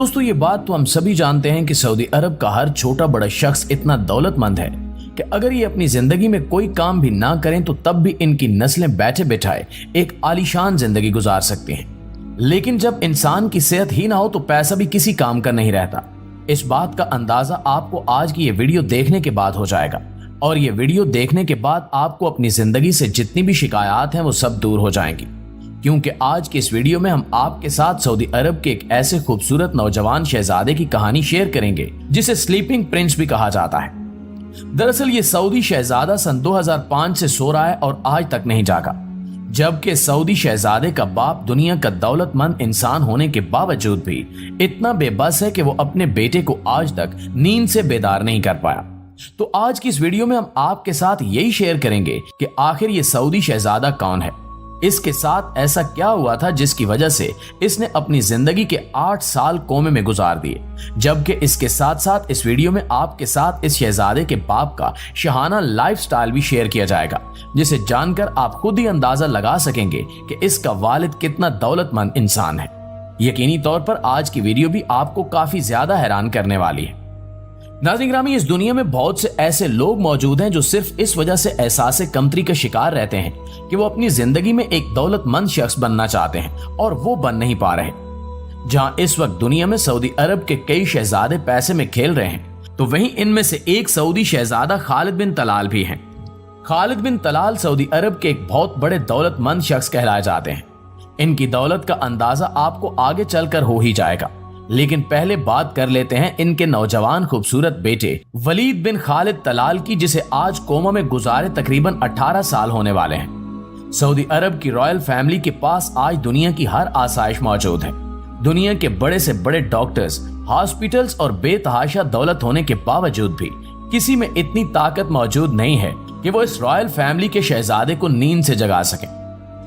दोस्तों ये बात तो हम सभी जानते हैं कि सऊदी अरब का हर छोटा बड़ा शख्स इतना दौलतमंद है कि अगर ये अपनी जिंदगी में कोई काम भी ना करें तो तब भी इनकी नस्लें बैठे बैठाए एक आलीशान जिंदगी गुजार सकती हैं। लेकिन जब इंसान की सेहत ही ना हो तो पैसा भी किसी काम का नहीं रहता। इस बात का अंदाजा आपको आज की ये वीडियो देखने के बाद हो जाएगा और ये वीडियो देखने के बाद आपको अपनी जिंदगी से जितनी भी शिकायत हैं वो सब दूर हो जाएंगी, क्योंकि आज के इस वीडियो में हम आपके साथ सऊदी अरब के एक ऐसे खूबसूरत नौजवान शहजादे की कहानी शेयर करेंगे जिसे स्लीपिंग प्रिंस भी कहा जाता है। दरअसल ये सऊदी शहजादा सन 2005 से सो रहा है और आज तक नहीं जागा, जबकि सऊदी शहजादे का बाप दुनिया का दौलतमंद इंसान होने के बावजूद भी इतना बेबस है कि वो अपने बेटे को आज तक नींद से बेदार नहीं कर पाया। तो आज की इस वीडियो में हम आपके साथ यही शेयर करेंगे कि आखिर ये सऊदी शहजादा कौन है, इसके साथ ऐसा क्या हुआ था जिसकी वजह से इसने अपनी जिंदगी के 8 साल कोमे में गुजार दिए। जबकि इसके साथ साथ इस वीडियो में आपके साथ इस शहजादे के बाप का शहाना लाइफस्टाइल भी शेयर किया जाएगा, जिसे जानकर आप खुद ही अंदाजा लगा सकेंगे कि इसका वालिद कितना दौलतमंद इंसान है। यकीनी तौर पर आज की वीडियो भी आपको काफी ज्यादा हैरान करने वाली है। नाज़रीन ग्रामी, इस दुनिया में बहुत से ऐसे लोग मौजूद हैं जो सिर्फ इस वजह से एहसास कमतरी का शिकार रहते हैं कि वो अपनी जिंदगी में एक दौलतमंद शख्स बनना चाहते हैं और वो बन नहीं पा रहे। जहां इस वक्त दुनिया में सऊदी अरब के कई शहजादे पैसे में खेल रहे हैं, तो वहीं इनमें से एक सऊदी शहजादा खालिद बिन तलाल भी हैं। खालिद बिन तलाल सऊदी अरब के एक बहुत बड़े दौलतमंद शख्स कहलाए जाते हैं। इनकी दौलत का अंदाजा आपको आगे चलकर हो ही जाएगा, लेकिन पहले बात कर लेते हैं इनके नौजवान खूबसूरत बेटे वलीद बिन खालिद तलाल की, जिसे आज कोमा में गुजारे तकरीबन 18 साल होने वाले हैं। सऊदी अरब की रॉयल फैमिली के पास आज दुनिया की हर आसाइश मौजूद है। दुनिया के बड़े से बड़े डॉक्टर्स, हॉस्पिटल्स और बेतहाशा दौलत होने के बावजूद भी किसी में इतनी ताकत मौजूद नहीं है कि वो इस रॉयल फैमिली के शहजादे को नींद से जगा सके।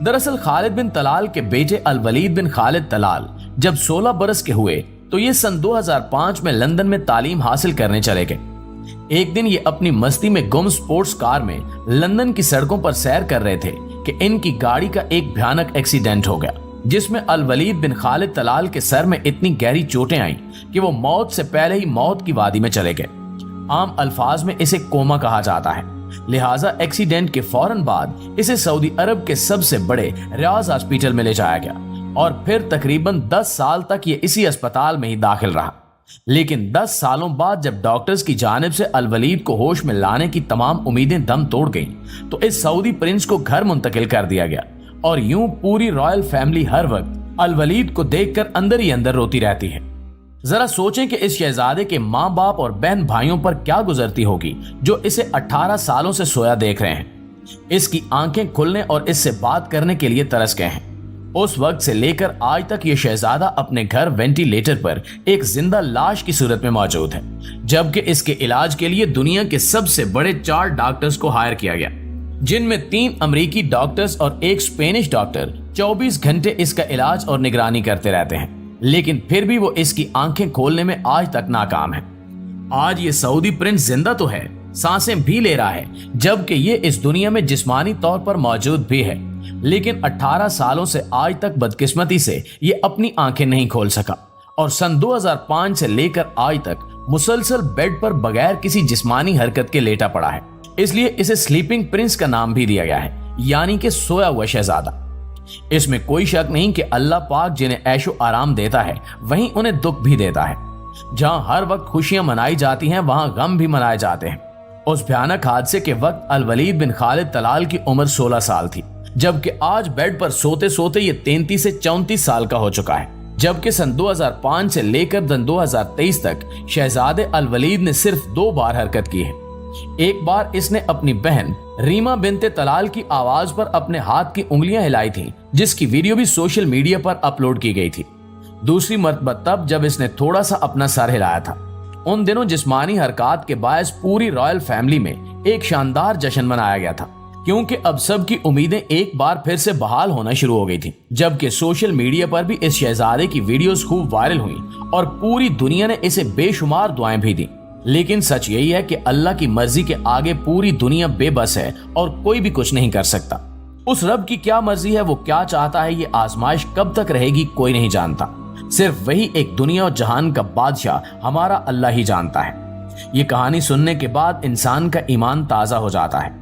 दरअसल खालिद बिन तलाल के बेटे अल वलीद बिन खालिद तलाल जब 16 बरस के हुए तो ये सन 2005 में लंदन में तालीम हासिल करने चले गए। एक दिन ये अपनी मस्ती में गुम स्पोर्ट्स कार में लंदन की सड़कों पर सैर कर रहे थे कि इनकी गाड़ी का एक भयानक एक्सीडेंट हो गया, जिसमें अल वलीद बिन खालिद तलाल के सर में इतनी गहरी चोटें आईं कि वो मौत से पहले ही मौत की वादी में चले गए। आम अल्फाज में इसे कोमा कहा जाता है। लिहाजा एक्सीडेंट के फौरन बाद इसे सऊदी अरब के सबसे बड़े रियाज हॉस्पिटल में ले जाया गया और फिर तकरीबन 10 साल तक ये इसी अस्पताल में ही दाखिल रहा। लेकिन 10 सालों बाद जब डॉक्टर्स की जानिब से अल वलीद को होश में लाने की तमाम उम्मीदें दम तोड़ गईं, तो इस सऊदी प्रिंस को घर मुंतकिल कर दिया गया और यूं पूरी रॉयल फैमिली हर वक्त अल वलीद को देखकर अंदर ही अंदर रोती रहती है। जरा सोचें कि इस शहजादे के माँ बाप और बहन भाइयों पर क्या गुजरती होगी जो इसे 18 सालों से सोया देख रहे हैं। इसकी आंखें खुलने और इससे बात करने के लिए तरस गए हैं। उस वक्त से लेकर आज तक ये शहजादा अपने घर वेंटिलेटर पर एक जिंदा लाश की सूरत में मौजूद है, जबकि इसके इलाज के लिए दुनिया के सबसे बड़े 4 डॉक्टर्स को हायर किया गया, जिनमें 3 अमेरिकी डॉक्टर्स और एक स्पेनिश डॉक्टर 24 घंटे इसका इलाज और निगरानी करते रहते हैं। लेकिन फिर भी वो इसकी आंखें खोलने में आज तक नाकाम है। आज ये सऊदी प्रिंस जिंदा तो है, सांसें भी ले रहा है, जबकि ये इस दुनिया में जिस्मानी तौर पर मौजूद भी है, लेकिन 18 सालों से आज तक बदकिस्मती से ये अपनी आंखें नहीं खोल सका और सन 2005 से लेकर आज तक मुसलसल बेड पर बगैर किसी जिस्मानी हरकत के लेटा पड़ा है। इसलिए इसे स्लीपिंग प्रिंस का नाम भी दिया गया है, यानी कि सोया हुआ शहजादा। इसमें कोई शक नहीं कि अल्लाह पाक जिन्हें ऐशो आराम देता है वहीं उन्हें दुख भी देता है। जहां हर वक्त खुशियां मनाई जाती हैं वहां गम भी मनाए जाते हैं। उस भयानक हादसे के वक्त अल वलीद बिन खालिद तलाल की उम्र 16 साल थी, जबकि आज बेड पर सोते सोते ये 33 से 34 साल का हो चुका है। जबकि सन 2005 से लेकर सन 2023 तक शहजादे अल वलीद ने सिर्फ 2 बार हरकत की है। एक बार इसने अपनी बहन रीमा बिनते तलाल की आवाज पर अपने हाथ की उंगलियां हिलाई थी, जिसकी वीडियो भी सोशल मीडिया पर अपलोड की गई थी। दूसरी मर्तबा तब जब इसने थोड़ा सा अपना सर हिलाया था। उन दिनों जिस्मानी हरकत के बायस पूरी रॉयल फैमिली में एक शानदार जश्न मनाया गया था, क्योंकि अब सबकी उम्मीदें एक बार फिर से बहाल होना शुरू हो गई थी। जबकि सोशल मीडिया पर भी इस शहजादे की वीडियोस खूब वायरल हुई और पूरी दुनिया ने इसे बेशुमार दुआएं भी दी। लेकिन सच यही है कि अल्लाह की मर्जी के आगे पूरी दुनिया बेबस है और कोई भी कुछ नहीं कर सकता। उस रब की क्या मर्जी है, वो क्या चाहता है, ये आजमाइश कब तक रहेगी कोई नहीं जानता। सिर्फ वही एक दुनिया और जहान का बादशाह हमारा अल्लाह ही जानता है। ये कहानी सुनने के बाद इंसान का ईमान ताजा हो जाता है।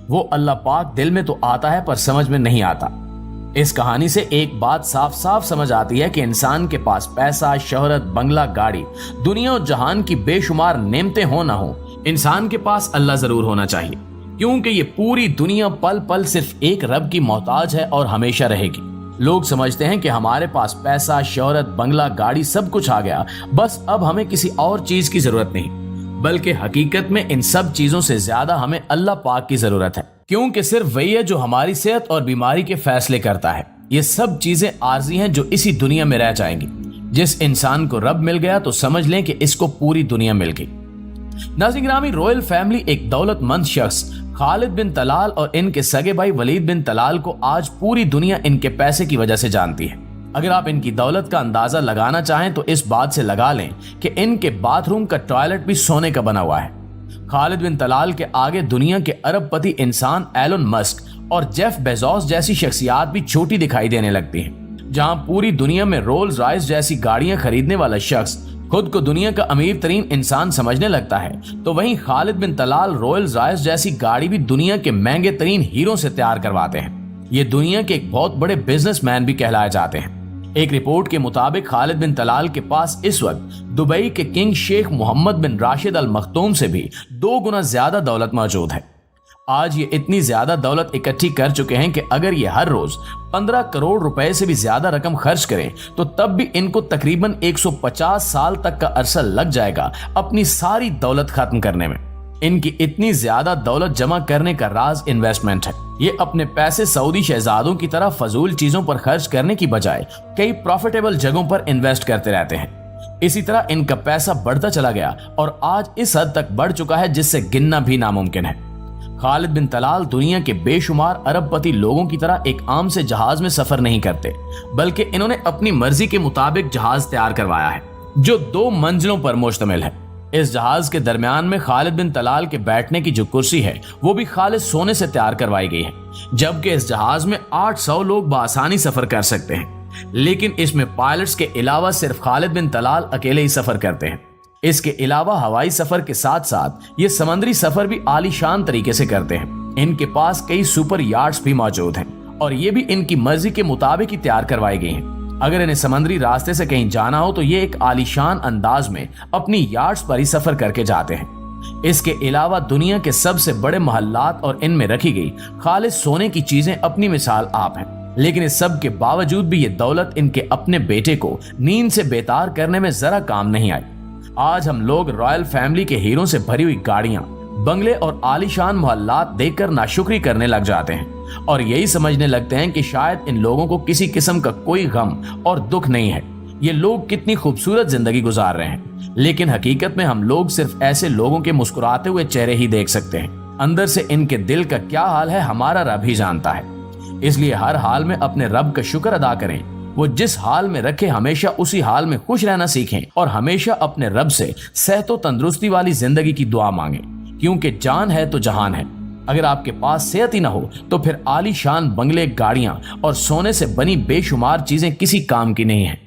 वो अल्लाह पाक दिल में तो आता है पर समझ में नहीं आता। इस कहानी से एक बात साफ साफ समझ आती है कि इंसान के पास पैसा, शोहरत, बंगला, गाड़ी, दुनिया और जहान की बेशुमार नेमतें हो ना हो, इंसान के पास अल्लाह जरूर होना चाहिए, क्योंकि ये पूरी दुनिया पल पल सिर्फ एक रब की मोहताज है और हमेशा रहेगी। लोग समझते हैं कि हमारे पास पैसा, शोहरत, बंगला, गाड़ी सब कुछ आ गया, बस अब हमें किसी और चीज की जरूरत नहीं, बल्कि हकीकत में इन सब चीजों से ज्यादा हमें अल्लाह पाक की जरूरत है, क्योंकि सिर्फ वही है जो हमारी सेहत और बीमारी के फैसले करता है। ये सब चीजें आर्जी हैं जो इसी दुनिया में रह जाएंगी। जिस इंसान को रब मिल गया तो समझ लें कि इसको पूरी दुनिया मिल गई। नाज़रीन गिरामी, रॉयल फैमिली एक दौलतमंद शख्स खालिद बिन तलाल और इनके सगे भाई वलीद बिन तलाल को आज पूरी दुनिया इनके पैसे की वजह से जानती है। अगर आप इनकी दौलत का अंदाजा लगाना चाहें तो इस बात से लगा लें कि इनके बाथरूम का टॉयलेट भी सोने का बना हुआ है। खालिद बिन तलाल के आगे दुनिया के अरबपति इंसान एलन मस्क और जेफ बेजोस जैसी शख्सियात भी छोटी दिखाई देने लगती हैं। जहां पूरी दुनिया में रोल्स रॉयस जैसी गाड़ियां खरीदने वाला शख्स खुद को दुनिया का अमीर तरीन इंसान समझने लगता है, तो वहीं खालिद बिन तलाल रोल्स रॉयस जैसी गाड़ी भी दुनिया के महंगे तरीन हीरो से तैयार करवाते हैं। ये दुनिया के एक बहुत बड़े बिजनेसमैन भी कहलाए जाते हैं। एक रिपोर्ट के मुताबिक खालिद बिन तलाल के पास इस वक्त दुबई के किंग शेख मोहम्मद बिन राशिद अल मखतूम से भी 2 गुना ज्यादा दौलत मौजूद है। आज ये इतनी ज्यादा दौलत इकट्ठी कर चुके हैं कि अगर ये हर रोज 15 करोड़ रुपए से भी ज्यादा रकम खर्च करें तो तब भी इनको तकरीबन 150 साल तक का अरसा लग जाएगा अपनी सारी दौलत खत्म करने में। इनकी इतनी ज्यादा दौलत जमा करने का राज इन्वेस्टमेंट है। ये अपने पैसे सऊदी शहजादों की तरह फजूल चीजों पर खर्च करने की बजाय कई प्रॉफिटेबल जगहों पर इन्वेस्ट करते रहते हैं। इसी तरह इनका पैसा बढ़ता चला गया और आज इस हद तक बढ़ चुका है जिससे गिनना भी नामुमकिन है। खालिद बिन तलाल दुनिया के बेशुमार अरबपति लोगों की तरह एक आम से जहाज में सफर नहीं करते, बल्कि इन्होंने अपनी मर्जी के मुताबिक जहाज तैयार करवाया है जो 2 मंजिलों पर मुश्तमिल है। इस जहाज के दरमियान में खालिद बिन तलाल के बैठने की जो कुर्सी है वो भी खालिद सोने से तैयार करवाई गई है, जबकि इस जहाज में 800 लोग बआसानी सफर कर सकते हैं। लेकिन इसमें पायलट्स के अलावा सिर्फ खालिद बिन तलाल अकेले ही सफर करते हैं। इसके अलावा हवाई सफर के साथ साथ ये समंदरी सफर भी आलीशान तरीके से करते हैं। इनके पास कई सुपर यार्ड्स भी मौजूद हैं और ये भी इनकी मर्जी के मुताबिक ही तैयार करवाई गई हैं। अगर इन्हें समंदरी रास्ते से कहीं जाना हो तो ये एक आलीशान अंदाज में अपनी यार्ड्स पर ही सफर करके जाते हैं। इसके अलावा दुनिया के सबसे बड़े महल्लात और इनमें रखी गई खालिद सोने की चीजें अपनी मिसाल आप हैं। लेकिन इस सब के बावजूद भी ये दौलत इनके अपने बेटे को नींद से बेतार करने में जरा काम नहीं आई। आज हम लोग रॉयल फैमिली के हीरों से भरी हुई गाड़ियां, बंगले और आलीशान मोहल्लात देखकर नाशुक्री करने लग जाते हैं और यही समझने लगते हैं कि शायद इन लोगों को किसी किस्म का कोई गम और दुख नहीं है। ये लोग कितनी खूबसूरत जिंदगी गुजार रहे हैं, लेकिन हकीकत में हम लोग सिर्फ ऐसे लोगों के मुस्कुराते हुए चेहरे ही देख सकते हैं। अंदर से इनके दिल का क्या हाल है हमारा रब ही जानता है। इसलिए हर हाल में अपने रब का शुक्र अदा करें। वो जिस हाल में रखे हमेशा उसी हाल में खुश रहना सीखें और हमेशा अपने रब से सेहत और तंदुरुस्ती वाली जिंदगी की दुआ मांगें, क्योंकि जान है तो जहान है। अगर आपके पास सेहत ही ना हो तो फिर आलीशान बंगले, गाड़ियां और सोने से बनी बेशुमार चीजें किसी काम की नहीं है।